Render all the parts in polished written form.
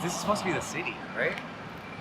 This is supposed to be the city, right?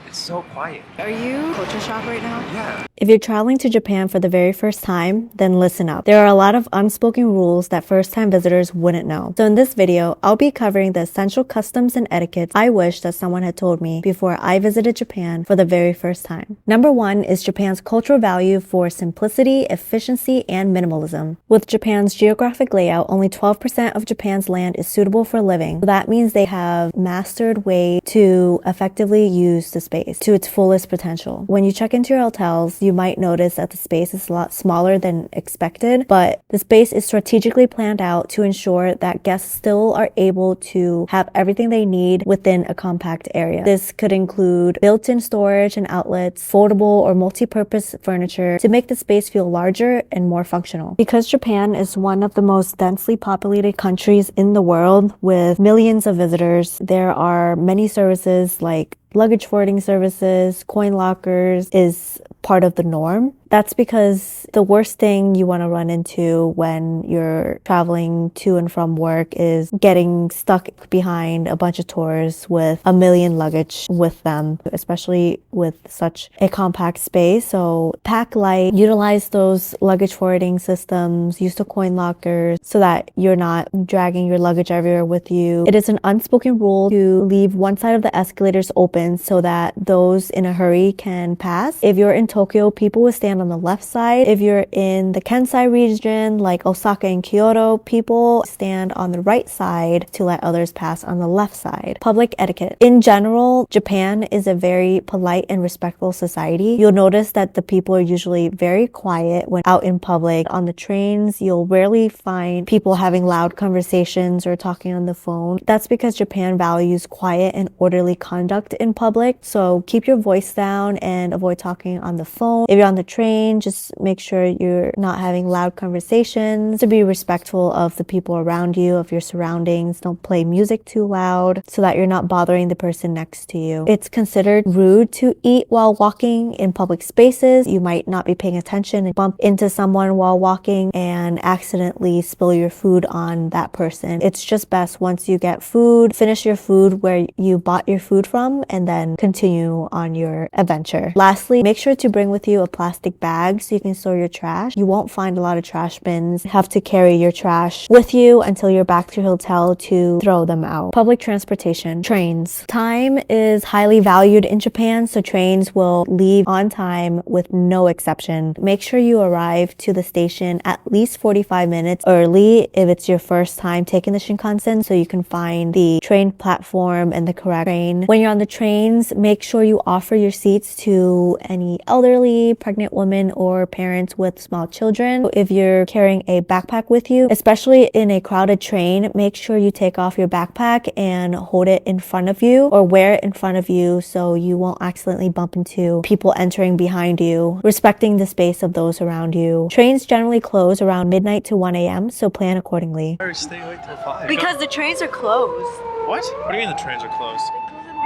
It's so quiet. Are you culture shock right now? Yeah. If you're traveling to Japan for the very first time, then listen up. There are a lot of unspoken rules that first-time visitors wouldn't know. So in this video, I'll be covering the essential customs and etiquettes I wish that someone had told me before I visited Japan for the very first time. Number 1 is Japan's cultural value for simplicity, efficiency, and minimalism. With Japan's geographic layout, only 12% of Japan's land is suitable for living. So that means they have mastered way to effectively use the space to its fullest potential. When you check into your hotels, you might notice that the space is a lot smaller than expected, but the space is strategically planned out to ensure that guests still are able to have everything they need within a compact area. This could include built-in storage and outlets, foldable or multi-purpose furniture to make the space feel larger and more functional. Because Japan is one of the most densely populated countries in the world with millions of visitors, there are many services like luggage forwarding services, coin lockers is part of the norm. That's because the worst thing you want to run into when you're traveling to and from work is getting stuck behind a bunch of tourists with a million luggage with them, especially with such a compact space. So pack light, utilize those luggage forwarding systems, use the coin lockers so that you're not dragging your luggage everywhere with you. It is an unspoken rule to leave one side of the escalators open so that those in a hurry can pass. If you're in Tokyo, people will stand on the left side. If you're in the Kansai region like Osaka and Kyoto, people stand on the right side to let others pass on the left side. Public etiquette. In general, Japan is a very polite and respectful society. You'll notice that the people are usually very quiet when out in public. On the trains, you'll rarely find people having loud conversations or talking on the phone. That's because Japan values quiet and orderly conduct in public. So keep your voice down and avoid talking on the phone. If you're on the train, just make sure you're not having loud conversations. To be respectful of the people around you, of your surroundings. Don't play music too loud so that you're not bothering the person next to you. It's considered rude to eat while walking in public spaces. You might not be paying attention and bump into someone while walking and accidentally spill your food on that person. It's just best once you get food, finish your food where you bought your food from and then continue on your adventure. Lastly, make sure to bring with you a plastic bag so you can store your trash. You won't find a lot of trash bins. You have to carry your trash with you until you're back to your hotel to throw them out. Public transportation. Trains. Time is highly valued in Japan, so trains will leave on time with no exception. Make sure you arrive to the station at least 45 minutes early if it's your first time taking the Shinkansen so you can find the train platform and the correct train. When you're on the trains, make sure you offer your seats to any elderly, pregnant women, or parents with small children. If you're carrying a backpack with you, especially in a crowded train, make sure you take off your backpack and hold it in front of you or wear it in front of you so you won't accidentally bump into people entering behind you, respecting the space of those around you. Trains generally close around midnight to 1 a.m., so plan accordingly. Or stay awake till 5. Because the trains are closed. What? What do you mean the trains are closed?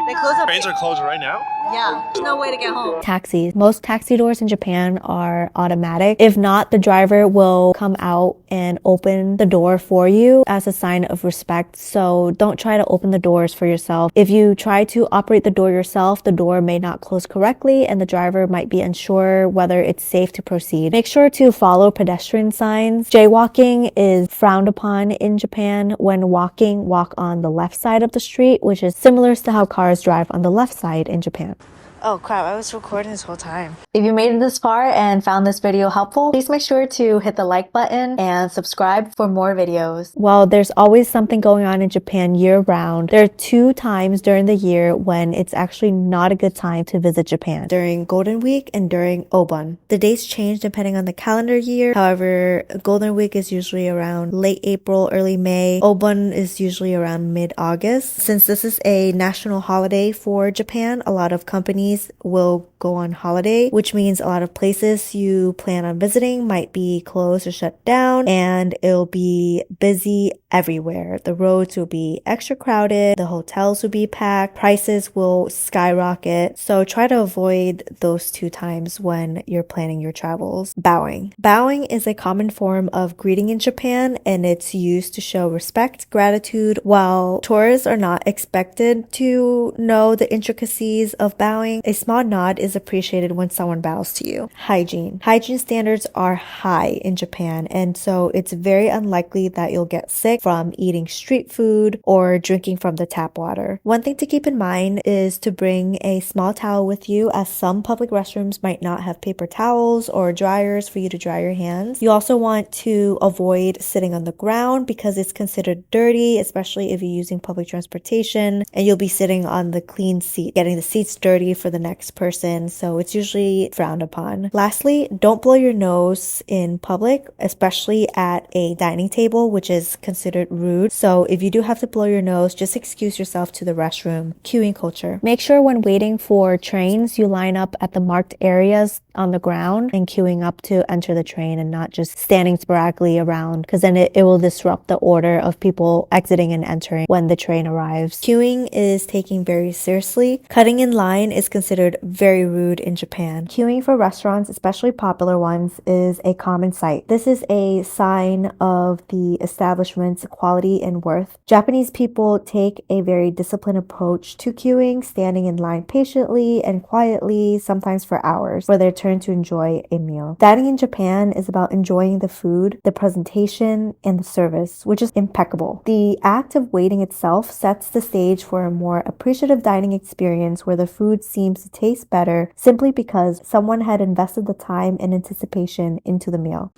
They close up. Trains are closed right now? Yeah, there's no way to get home. Taxis. Most taxi doors in Japan are automatic. If not, the driver will come out and open the door for you as a sign of respect. So don't try to open the doors for yourself. If you try to operate the door yourself, the door may not close correctly and the driver might be unsure whether it's safe to proceed. Make sure to follow pedestrian signs. Jaywalking is frowned upon in Japan. When walking, walk on the left side of the street, which is similar to how cars drive on the left side in Japan. Oh crap, I was recording this whole time. If you made it this far and found this video helpful, please make sure to hit the like button and subscribe for more videos. While there's always something going on in Japan year-round, there are 2 times during the year when it's actually not a good time to visit Japan. During Golden Week and during Obon. The dates change depending on the calendar year. However, Golden Week is usually around late April, early May. Obon is usually around mid-August. Since this is a national holiday for Japan, a lot of companies will go on holiday, which means a lot of places you plan on visiting might be closed or shut down, and it'll be busy everywhere. The roads will be extra crowded, the hotels will be packed, prices will skyrocket. So try to avoid those two times when you're planning your travels. Bowing. Bowing is a common form of greeting in Japan, and it's used to show respect, gratitude. While tourists are not expected to know the intricacies of bowing, a small nod is appreciated when someone bows to you. Hygiene. Hygiene standards are high in Japan, and so it's very unlikely that you'll get sick from eating street food or drinking from the tap water. One thing to keep in mind is to bring a small towel with you, as some public restrooms might not have paper towels or dryers for you to dry your hands. You also want to avoid sitting on the ground because it's considered dirty, especially if you're using public transportation and you'll be sitting on the clean seat, getting the seats dirty for the next person. So it's usually frowned upon. Lastly, don't blow your nose in public, especially at a dining table, which is considered rude. So if you do have to blow your nose, just excuse yourself to the restroom. Queuing culture. Make sure when waiting for trains, you line up at the marked areas on the ground and queuing up to enter the train and not just standing sporadically around, because then it will disrupt the order of people exiting and entering when the train arrives. Queuing is taken very seriously. Cutting in line is considered very rude in Japan. Queuing for restaurants, especially popular ones, is a common sight. This is a sign of the establishment's quality and worth. Japanese people take a very disciplined approach to queuing, standing in line patiently and quietly, sometimes for hours, for their turn to enjoy a meal. Dining in Japan is about enjoying the food, the presentation, and the service, which is impeccable. The act of waiting itself sets the stage for a more appreciative dining experience where the food seems to taste better simply because someone had invested the time and anticipation into the meal.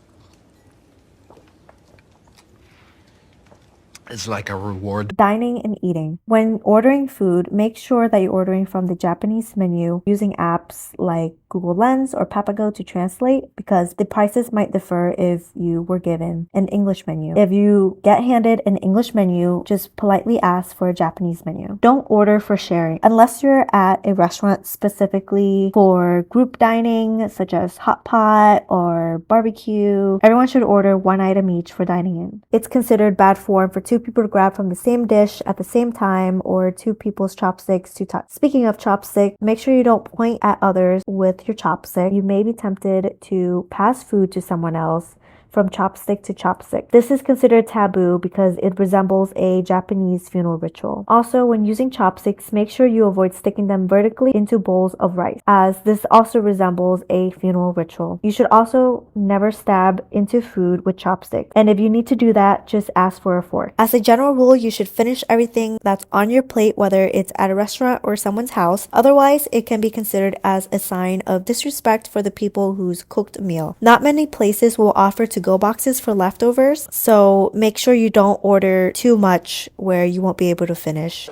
It's like a reward. Dining and eating. When ordering food, make sure that you're ordering from the Japanese menu using apps like Google Lens or Papago to translate, because the prices might differ if you were given an English menu. If you get handed an English menu, just politely ask for a Japanese menu. Don't order for sharing unless you're at a restaurant specifically for group dining, such as hot pot or barbecue. Everyone should order one item each for dining in. It's considered bad form for two people to grab from the same dish at the same time, or two people's chopsticks to touch. Speaking of chopstick, make sure you don't point at others with your chopstick. You may be tempted to pass food to someone else from chopstick to chopstick. This is considered taboo because it resembles a Japanese funeral ritual. Also, when using chopsticks, make sure you avoid sticking them vertically into bowls of rice, as this also resembles a funeral ritual. You should also never stab into food with chopsticks, and if you need to do that, just ask for a fork. As a general rule, you should finish everything that's on your plate, whether it's at a restaurant or someone's house. Otherwise, it can be considered as a sign of disrespect for the people who's cooked a meal. Not many places will offer to-go boxes for leftovers, so make sure you don't order too much where you won't be able to finish.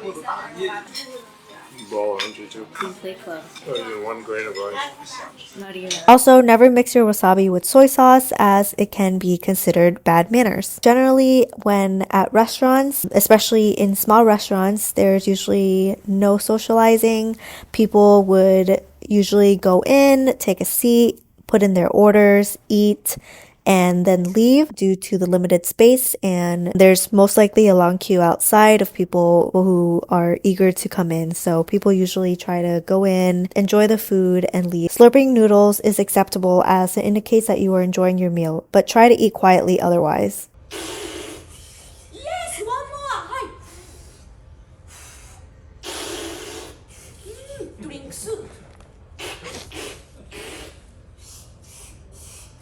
Also, never mix your wasabi with soy sauce, as it can be considered bad manners. Generally, when at restaurants, especially in small restaurants, there's usually no socializing. People would usually go in, take a seat, put in their orders, eat, and then leave due to the limited space, and there's most likely a long queue outside of people who are eager to come in. So people usually try to go in, enjoy the food, and leave. Slurping noodles is acceptable as it indicates that you are enjoying your meal, but try to eat quietly otherwise. Yes, one more. Hi. Drink soup.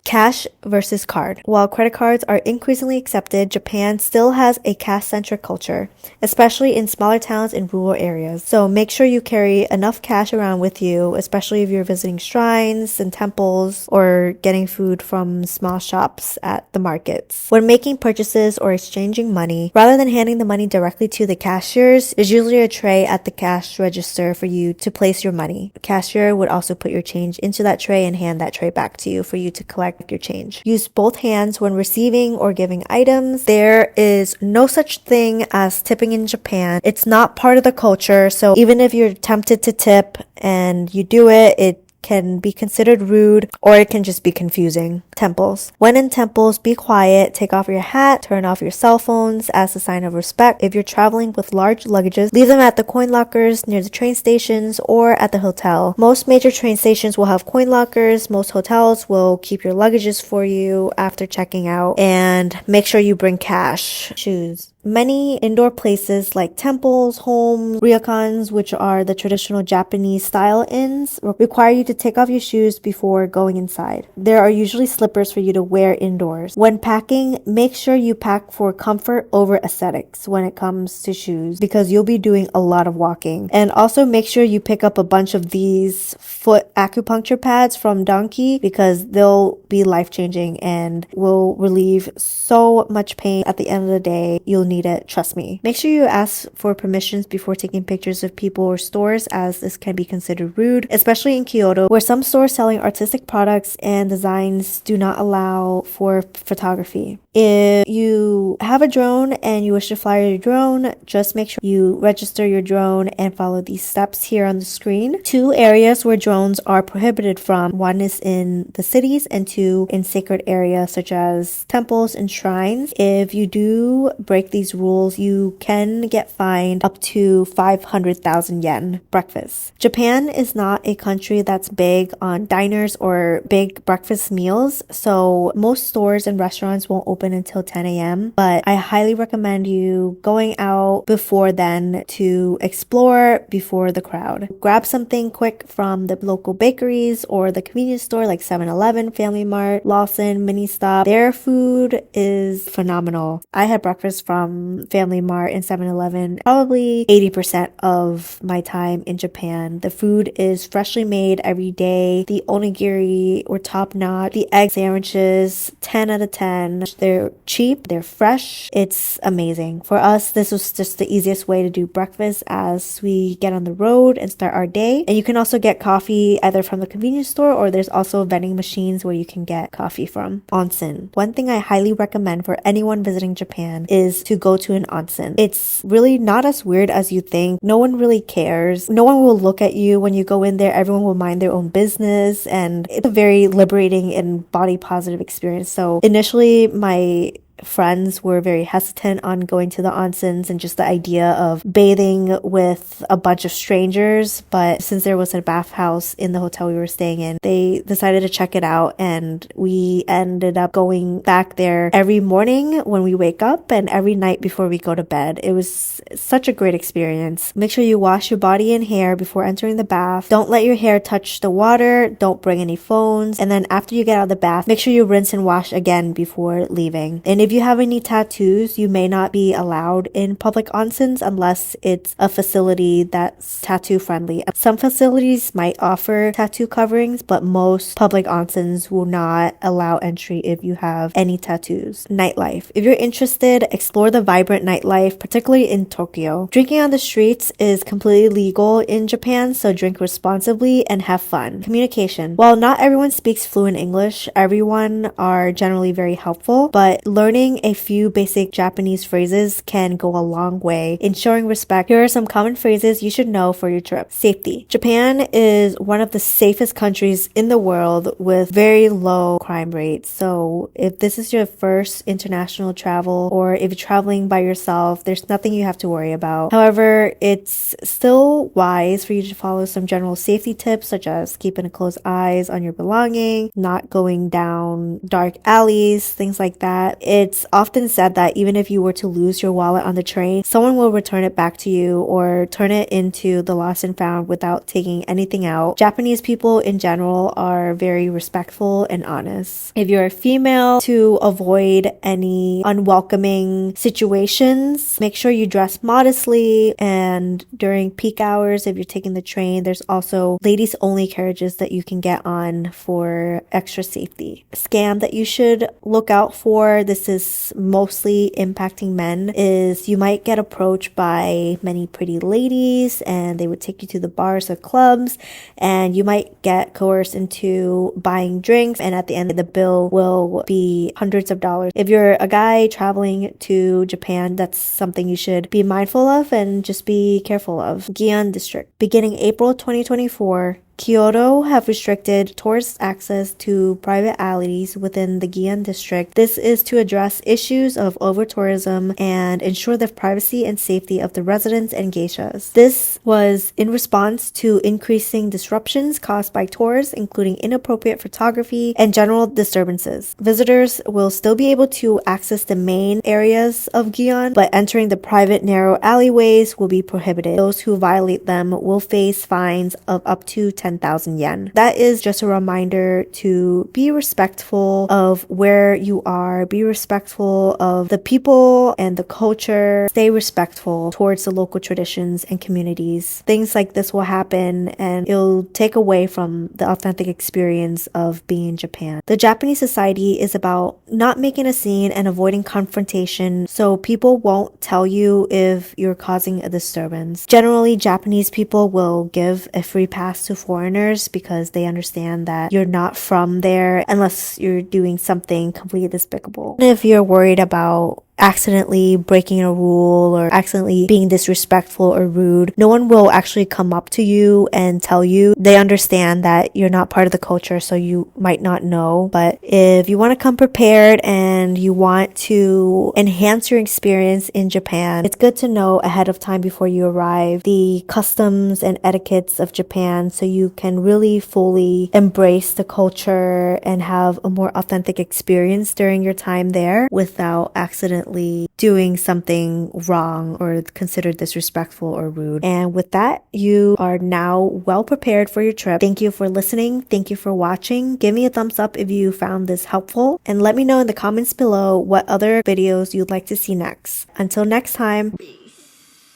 Cash versus card. While credit cards are increasingly accepted, Japan still has a cash-centric culture, especially in smaller towns and rural areas. So make sure you carry enough cash around with you, especially if you're visiting shrines and temples or getting food from small shops at the markets. When making purchases or exchanging money, rather than handing the money directly to the cashiers, there's usually a tray at the cash register for you to place your money. The cashier would also put your change into that tray and hand that tray back to you for you to collect your change. Use both hands when receiving or giving items. There is no such thing as tipping in Japan. It's not part of the culture, so even if you're tempted to tip and you do it, it can be considered rude, or it can just be confusing. Temples. When in temples, be quiet, take off your hat, turn off your cell phones as a sign of respect. If you're traveling with large luggages, leave them at the coin lockers near the train stations or at the hotel. Most major train stations will have coin lockers. Most hotels will keep your luggages for you after checking out, and make sure you bring cash. Shoes. Many indoor places like temples, homes, ryokans, which are the traditional Japanese style inns, require you to take off your shoes before going inside. There are usually slippers for you to wear indoors. When packing, make sure you pack for comfort over aesthetics when it comes to shoes, because you'll be doing a lot of walking. And also make sure you pick up a bunch of these foot acupuncture pads from Donkey, because they'll be life-changing and will relieve so much pain. At the end of the day, you'll need it, trust me. Make sure you ask for permissions before taking pictures of people or stores, as this can be considered rude, especially in Kyoto, where some stores selling artistic products and designs do not allow for photography. If you have a drone and you wish to fly your drone, just make sure you register your drone and follow these steps here on the screen. 2 areas where drones are prohibited from. 1 is in the cities and 2 in sacred areas such as temples and shrines. If you do break these rules, you can get fined up to 500,000 yen. Breakfast. Japan is not a country that's big on diners or big breakfast meals, so most stores and restaurants won't open until 10 a.m. But I highly recommend you going out before then to explore before the crowd. Grab something quick from the local bakeries or the convenience store like 7-Eleven, Family Mart, Lawson, Mini Stop. Their food is phenomenal. I had breakfast from Family Mart and 7-Eleven probably 80% of my time in Japan. The food is freshly made every day. The onigiri were top notch. The egg sandwiches, 10 out of 10. They're cheap, they're fresh. It's amazing. For us, this was just the easiest way to do breakfast as we get on the road and start our day. And you can also get coffee either from the convenience store, or there's also vending machines where you can get coffee from. Onsen. One thing I highly recommend for anyone visiting Japan is to go to an onsen. It's really not as weird as you think. No one really cares. No one will look at you when you go in there. Everyone will mind their own business, and it's a very liberating and body positive experience. So initially, my friends were very hesitant on going to the onsens and just the idea of bathing with a bunch of strangers, but since there was a bathhouse in the hotel we were staying in, they decided to check it out, and we ended up going back there every morning when we wake up and every night before we go to bed. It was such a great experience. Make sure you wash your body and hair before entering the bath. Don't let your hair touch the water. Don't bring any phones. And then after you get out of the bath, make sure you rinse and wash again before leaving. And if you have any tattoos, you may not be allowed in public onsens unless it's a facility that's tattoo friendly. Some facilities might offer tattoo coverings, but most public onsens will not allow entry if you have any tattoos. Nightlife. If you're interested, explore the vibrant nightlife, particularly in Tokyo. Drinking on the streets is completely legal in Japan, so drink responsibly and have fun. Communication. While not everyone speaks fluent English, everyone are generally very helpful, but learning a few basic Japanese phrases can go a long way in showing respect. Here are some common phrases you should know for your trip. Safety. Japan is one of the safest countries in the world with very low crime rates. So if this is your first international travel, or if you're traveling by yourself, there's nothing you have to worry about. However, it's still wise for you to follow some general safety tips, such as keeping a close eyes on your belongings, not going down dark alleys, things like that. It's often said that even if you were to lose your wallet on the train, someone will return it back to you or turn it into the lost and found without taking anything out. Japanese people in general are very respectful and honest. If you're a female, to avoid any unwelcoming situations, make sure you dress modestly. And during peak hours, if you're taking the train, there's also ladies only carriages that you can get on for extra safety. Scam that you should look out for, this is mostly impacting men, is you might get approached by many pretty ladies and they would take you to the bars or clubs, and you might get coerced into buying drinks, and at the end the bill will be hundreds of dollars. If you're a guy traveling to Japan, that's something you should be mindful of and just be careful of. Gion District. Beginning April 2024, Kyoto have restricted tourist access to private alleys within the Gion district. This is to address issues of over-tourism and ensure the privacy and safety of the residents and geishas. This was in response to increasing disruptions caused by tours, including inappropriate photography and general disturbances. Visitors will still be able to access the main areas of Gion, but entering the private narrow alleyways will be prohibited. Those who violate them will face fines of up to 10,000 yen. That is just a reminder to be respectful of where you are, be respectful of the people and the culture, stay respectful towards the local traditions and communities. Things like this will happen and it'll take away from the authentic experience of being in Japan. The Japanese society is about not making a scene and avoiding confrontation, so people won't tell you if you're causing a disturbance. Generally, Japanese people will give a free pass to foreigners because they understand that you're not from there unless you're doing something completely despicable. And if you're worried about accidentally breaking a rule or accidentally being disrespectful or rude, no one will actually come up to you and tell you. They understand that you're not part of the culture, so you might not know. But if you want to come prepared and you want to enhance your experience in Japan, it's good to know ahead of time before you arrive the customs and etiquettes of Japan so you can really fully embrace the culture and have a more authentic experience during your time there without accidentally doing something wrong or considered disrespectful or rude. And with that, you are now well prepared for your trip. Thank you for listening. Thank you for watching. Give me a thumbs up if you found this helpful, and let me know in the comments below what other videos you'd like to see next. Until next time.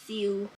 See you.